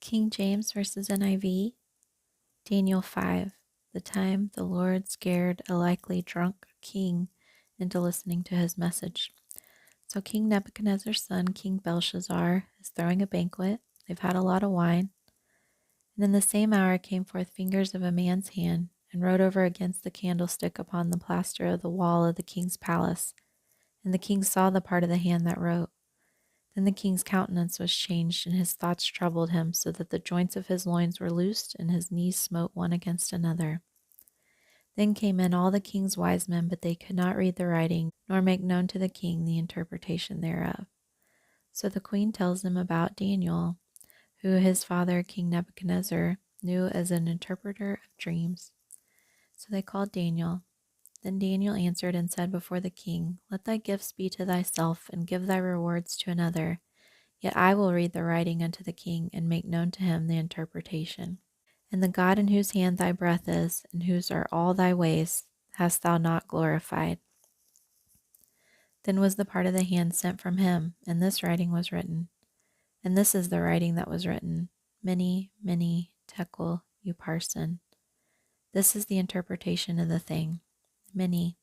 King James versus NIV, Daniel 5, the time the Lord scared a likely drunk king into listening to his message. So King Nebuchadnezzar's son, King Belshazzar, is throwing a banquet. They've had a lot of wine. And in the same hour came forth fingers of a man's hand, and wrote over against the candlestick upon the plaster of the wall of the king's palace. And the king saw the part of the hand that wrote. Then the king's countenance was changed, and his thoughts troubled him, so that the joints of his loins were loosed, and his knees smote one against another. Then came in all the king's wise men, but they could not read the writing, nor make known to the king the interpretation thereof. So the queen tells them about Daniel, who his father, King Nebuchadnezzar, knew as an interpreter of dreams. So they called Daniel. Then Daniel answered and said before the king, Let thy gifts be to thyself, and give thy rewards to another. Yet I will read the writing unto the king, and make known to him the interpretation. And the God in whose hand thy breath is, and whose are all thy ways, hast thou not glorified. Then was the part of the hand sent from him, and this writing was written. And this is the writing that was written, Mene, Mene, Tekel, Upharsin. This is the interpretation of the thing. Mene,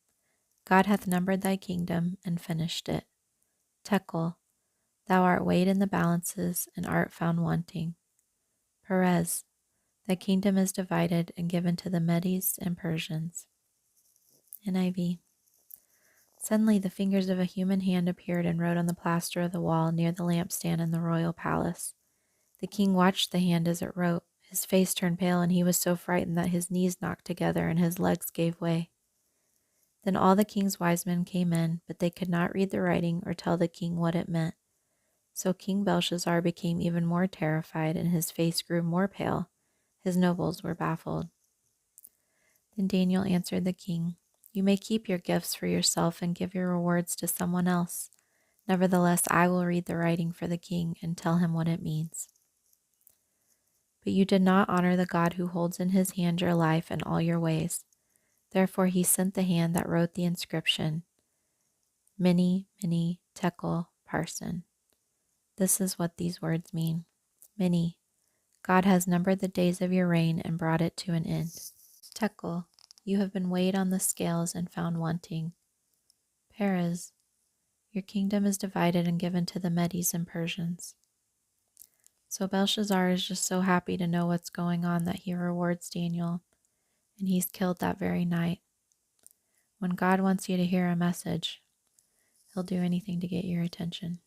God hath numbered thy kingdom, and finished it. Tekel, thou art weighed in the balances, and art found wanting. Perez, thy kingdom is divided and given to the Medes and Persians. NIV. Suddenly the fingers of a human hand appeared and wrote on the plaster of the wall near the lampstand in the royal palace. The king watched the hand as it wrote. His face turned pale, and he was so frightened that his knees knocked together and his legs gave way. Then all the king's wise men came in, but they could not read the writing or tell the king what it meant. So King Belshazzar became even more terrified, and his face grew more pale. His nobles were baffled. Then Daniel answered the king, You may keep your gifts for yourself and give your rewards to someone else. Nevertheless, I will read the writing for the king and tell him what it means. But you did not honor the God who holds in his hand your life and all your ways. Therefore he sent the hand that wrote the inscription, Mene, Mene, Tekel, Upharsin. This is what these words mean. Mene, God has numbered the days of your reign and brought it to an end. Tekel, you have been weighed on the scales and found wanting. Perez, your kingdom is divided and given to the Medes and Persians. So Belshazzar is just so happy to know what's going on that he rewards Daniel, and he's killed that very night. When God wants you to hear a message, he'll do anything to get your attention.